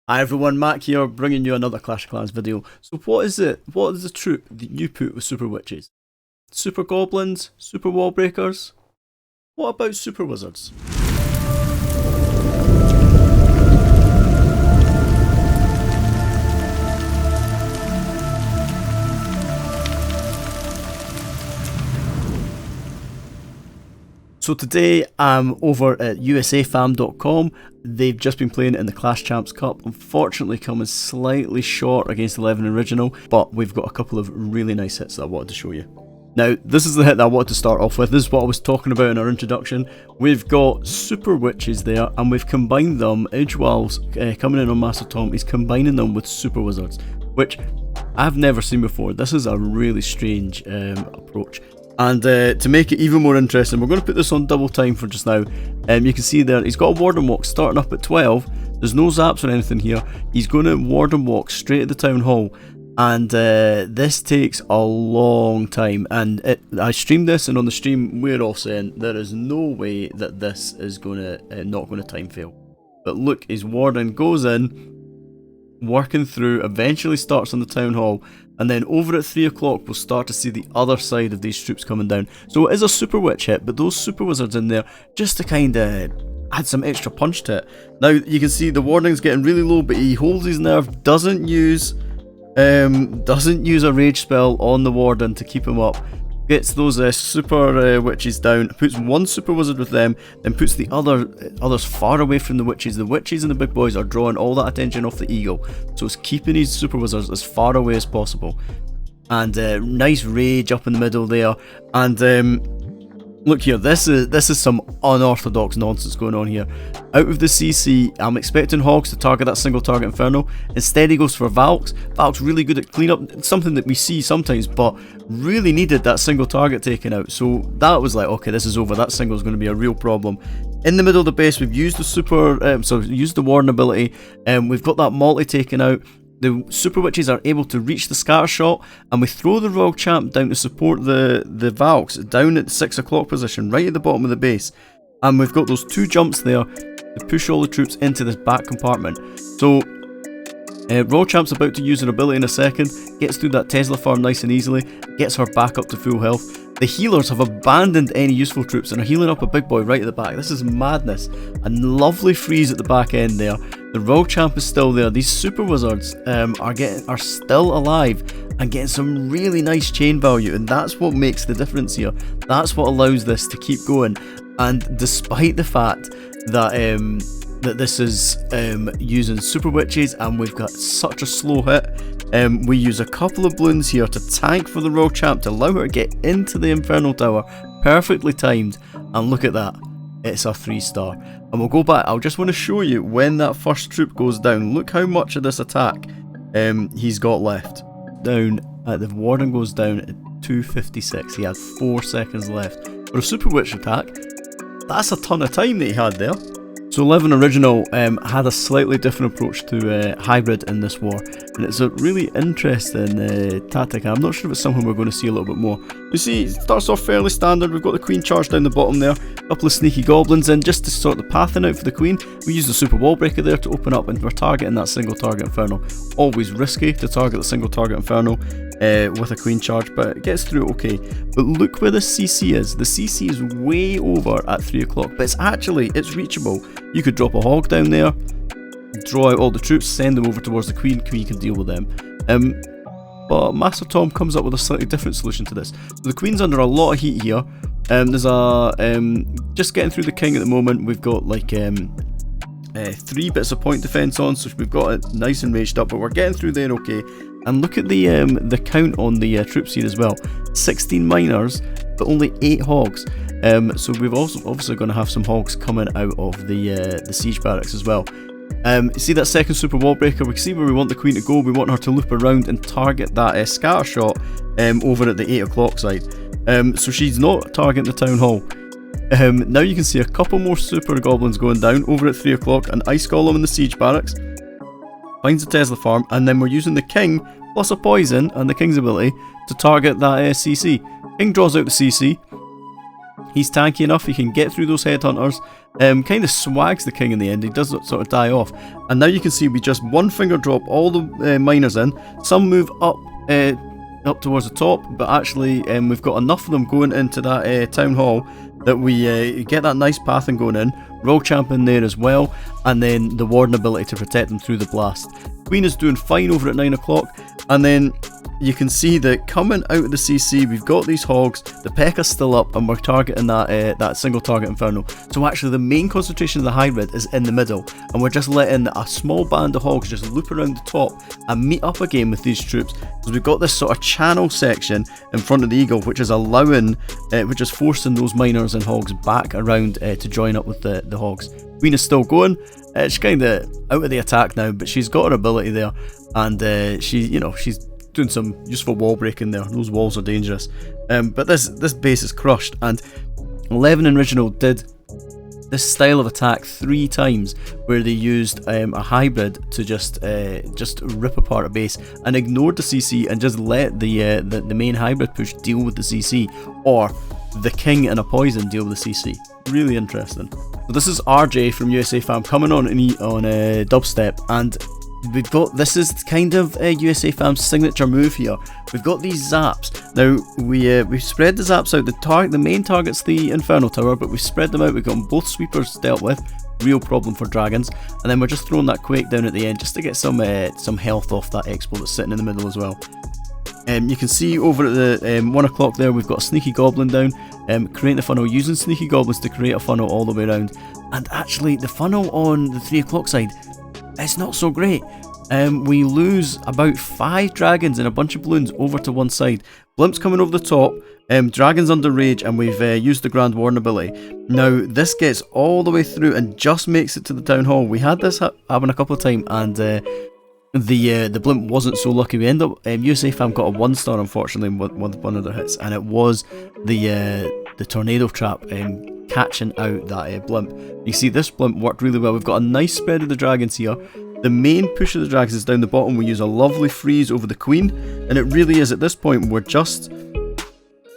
Hi everyone, Mac here, bringing you another Clash of Clans video. So what is it? What is the troop that you put with super witches? Super goblins? Super wall breakers? What about super wizards? So today I'm over at usafam.com. They've just been playing it in the Clash Champs Cup, unfortunately coming slightly short against 11 original, but we've got a couple of really nice hits that I wanted to show you. Now, this is the hit that I wanted to start off with. This is what I was talking about in our introduction. We've got Super Witches there, and we've combined them. Edgewall's coming in on Master Tom, he's combining them with Super Wizards, which I've never seen before. This is a really strange approach. And to make it even more interesting, we're going to put this on double time for just now. You can see there, he's got a Warden Walk starting up at 12. There's no zaps or anything here. He's going to Warden Walk straight at the Town Hall. And this takes a long time. And I streamed this, and on the stream, we're all saying there is no way that this is going to not going to time fail. But look, his Warden goes in, working through, eventually starts on the Town Hall. And then over at 3 o'clock we'll start to see the other side of these troops coming down. So it is a Super Witch hit, but those Super Wizards in there just to kind of add some extra punch to it. Now you can see the Warning's getting really low, but he holds his nerve, doesn't use a rage spell on the Warden to keep him up. Gets those Super Witches down, puts one Super Wizard with them, then puts the others far away from the Witches. The Witches and the big boys are drawing all that attention off the Eagle, so it's keeping his Super Wizards as far away as possible. And nice rage up in the middle there. And look here, this is some unorthodox nonsense going on here. Out of the CC, I'm expecting Hogs to target that single target Inferno. Instead he goes for Valks. Valk's really good at cleanup, it's something that we see sometimes, but really needed that single target taken out. So that was like, okay, this is over, that single is going to be a real problem. In the middle of the base, we've used the used the Warden ability, and we've got that multi taken out. The Super Witches are able to reach the scatter shot, and we throw the Royal Champ down to support the Valks down at 6 o'clock position, right at the bottom of the base. And we've got those two jumps there to push all the troops into this back compartment. So Royal Champ's about to use her ability in a second, gets through that Tesla farm nice and easily, gets her back up to full health. The healers have abandoned any useful troops and are healing up a big boy right at the back. This is madness. A lovely freeze at the back end there. The Royal Champ is still there. These Super Wizards are still alive and getting some really nice chain value, and that's what makes the difference here. That's what allows this to keep going. And despite the fact that that this is using Super Witches and we've got such a slow hit, we use a couple of balloons here to tank for the Royal Champ to allow her to get into the Infernal Tower, perfectly timed. And look at that, it's a 3-star. And we'll go back, I just want to show you when that first troop goes down. Look how much of this attack he's got left. The Warden goes down at 256, he had 4 seconds left. For a Super Witch attack, that's a ton of time that he had there. So 11 Original had a slightly different approach to Hybrid in this war, and it's a really interesting tactic. I'm not sure if it's something we're going to see a little bit more. You see, it starts off fairly standard. We've got the Queen charged down the bottom there, a couple of sneaky Goblins in just to sort the pathing out for the Queen. We use the Super Wall Breaker there to open up, and we're targeting that single target Inferno. Always risky to target the single target Inferno with a Queen charge, but it gets through okay. But look where the CC is. The CC is way over at 3 o'clock, but it's reachable. You could drop a Hog down there, draw out all the troops, send them over towards the Queen. Queen can deal with them. But Master Tom comes up with a slightly different solution to this. So the Queen's under a lot of heat here. There's just getting through the King at the moment. We've got like 3 bits of point defense on, so we've got it nice and raged up, but we're getting through there okay. And look at the count on the troops here as well. 16 miners, but only 8 hogs. So we've also obviously going to have some hogs coming out of the siege barracks as well. See that second Super Wall Breaker? We can see where we want the Queen to go. We want her to loop around and target that scatter shot over at the 8 o'clock side. So she's not targeting the Town Hall. Now you can see a couple more Super Goblins going down over at 3 o'clock. An Ice Golem in the siege barracks finds the Tesla farm, and then we're using the King plus a poison and the King's ability to target that CC. King draws out the CC. He's tanky enough, he can get through those headhunters, kind of swags the king in the end. He does sort of die off. And now you can see we just one finger drop all the miners in. Some move up towards the top, but actually we've got enough of them going into that town hall that we get that nice pathing going in. Royal Champ in there as well, and then the warden ability to protect them through the blast. Queen is doing fine over at 9 o'clock, and then you can see that coming out of the CC, we've got these hogs, the P.E.K.K.A.'s still up, and we're targeting that single target Inferno. So actually the main concentration of the hybrid is in the middle, and we're just letting a small band of hogs just loop around the top and meet up again with these troops. Because we've got this sort of channel section in front of the eagle, which is allowing, which is forcing those miners and hogs back around to join up with the hogs. Queen is still going. She's kind of out of the attack now, but she's got her ability there, and she's doing some useful wall breaking there. Those walls are dangerous, but this base is crushed. And 11 original did this style of attack 3 times, where they used a hybrid to just rip apart a base and ignored the CC and just let the main hybrid push deal with the CC, or the king and a poison deal with the CC. Really interesting. So this is RJ from USA Fam coming on dubstep, and we've got, this is kind of USA Fam's signature move here. We've got these zaps. Now we've spread the zaps out. The main target's the Inferno Tower, but we've spread them out. We've got both sweepers dealt with. Real problem for dragons. And then we're just throwing that quake down at the end just to get some health off that expo that's sitting in the middle as well. You can see over at the 1 o'clock there, we've got a sneaky goblin down, creating a funnel, using sneaky goblins to create a funnel all the way around. And actually the funnel on the 3 o'clock side, it's not so great. We lose about 5 dragons and a bunch of balloons over to one side. Blimps coming over the top, dragons under rage, and we've used the Grand Warden ability. Now this gets all the way through and just makes it to the town hall. We had this happen a couple of times, and the blimp wasn't so lucky. We end up USA Fam got a 1-star unfortunately with one of their hits, and it was the tornado trap catching out that blimp. You see this blimp worked really well. We've got a nice spread of the dragons here. The main push of the dragons is down the bottom. We use a lovely freeze over the queen, and it really is at this point we're just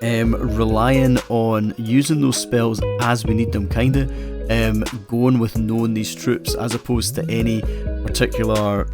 relying on using those spells as we need them, kind of going with knowing these troops as opposed to any particular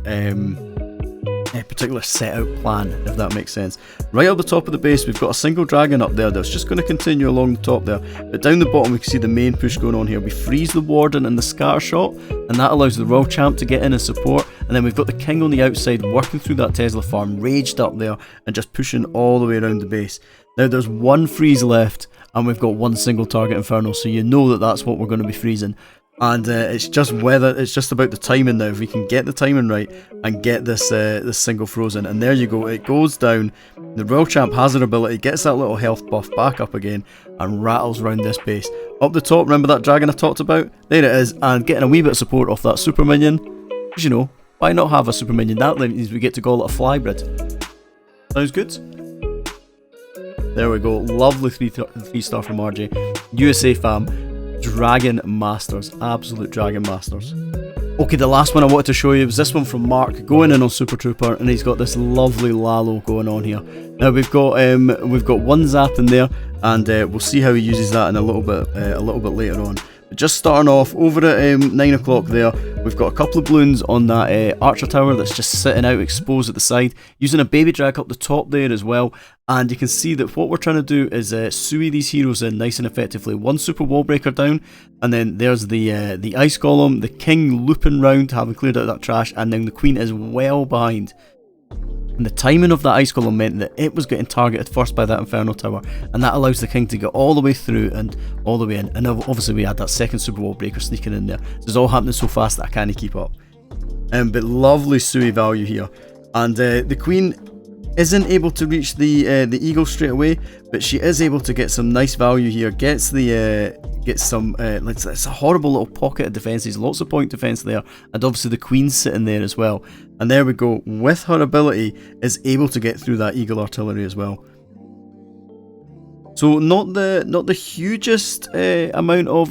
set out plan, if that makes sense. Right up the top of the base we've got a single dragon up there that's just going to continue along the top there, but down the bottom we can see the main push going on here. We freeze the warden and the scatter shot, and that allows the Royal Champ to get in and support, and then we've got the king on the outside working through that Tesla farm, raged up there and just pushing all the way around the base. Now there's 1 freeze left and we've got 1 single target Inferno, so you know that that's what we're going to be freezing. And it's just about the timing now. If we can get the timing right and get this single frozen, and there you go, it goes down. The Royal Champ has her ability, gets that little health buff back up again, and rattles around this base. Up the top, remember that dragon I talked about? There it is, and getting a wee bit of support off that super minion. Because, you know, why not have a super minion? That means we get to call it a flybrid. Sounds good? There we go, lovely 3-star from RJ. USA Fam, Dragon Masters, absolute Dragon Masters. Okay, the last one I wanted to show you was this one from Mark, going in on Super Trooper, and he's got this lovely Lalo going on here. Now we've got 1 zap in there, and we'll see how he uses that in a little bit later on. But just starting off over at 9 o'clock there, we've got a couple of balloons on that Archer Tower that's just sitting out exposed at the side, using a baby drag up the top there as well. And you can see that what we're trying to do is suey these heroes in nice and effectively. 1 super wall breaker down, and then there's the ice golem, the king looping round, having cleared out that trash, and then the queen is well behind. And the timing of that ice golem meant that it was getting targeted first by that Inferno Tower, and that allows the king to get all the way through and all the way in. And obviously we had that second super wall breaker sneaking in there. So it's all happening so fast that I can't keep up. But lovely suey value here. And the queen isn't able to reach the eagle straight away, but she is able to get some nice value here. Gets some it's a horrible little pocket of defences, lots of point defence there, and obviously the queen's sitting there as well. And there we go, with her ability is able to get through that eagle artillery as well. So not the hugest amount of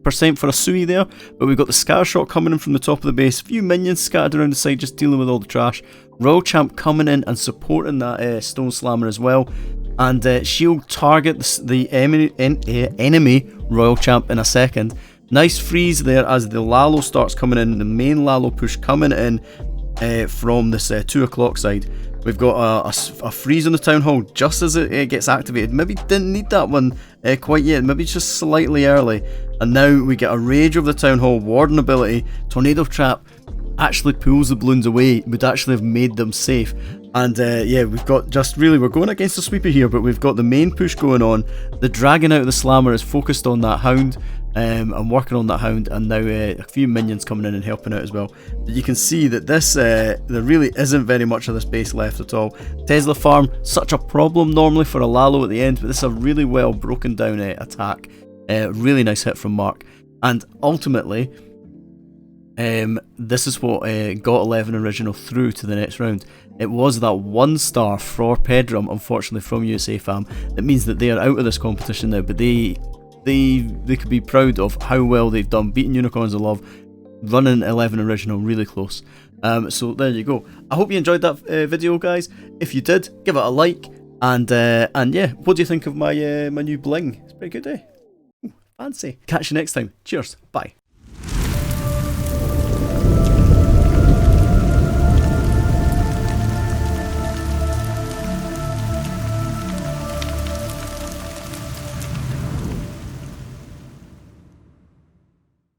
percent for a Sui there, but we've got the scatter shot coming in from the top of the base, a few minions scattered around the side just dealing with all the trash. Royal Champ coming in and supporting that Stone Slammer as well, and she'll target the enemy Royal Champ in a second. Nice freeze there as the Lalo starts coming in, the main Lalo push coming in from this 2 o'clock side. We've got a freeze on the Town Hall just as it gets activated. Maybe didn't need that one quite yet, maybe just slightly early. And now we get a Rage of the Town Hall, Warden ability, Tornado Trap actually pulls the balloons away, would actually have made them safe. And yeah, we've got just really, we're going against the sweeper here, but we've got the main push going on. The dragging out of the Slammer is focused on that Hound. I'm working on that Hound, and now a few minions coming in and helping out as well. But you can see that this, there really isn't very much of this base left at all. Tesla farm, such a problem normally for a Lalo at the end, but this is a really well broken down attack. Really nice hit from Mark. And ultimately, this is what got 11 Original through to the next round. It was that 1 star for Pedrum, unfortunately, from USA Fam. That means that they are out of this competition now, but they could be proud of how well they've done, beating Unicorns of Love, running 11 Original really close. So there you go. I hope you enjoyed that video, guys. If you did, give it a like, and yeah, what do you think of my my new bling? It's pretty good, eh? Ooh, fancy. Catch you next time. Cheers. Bye.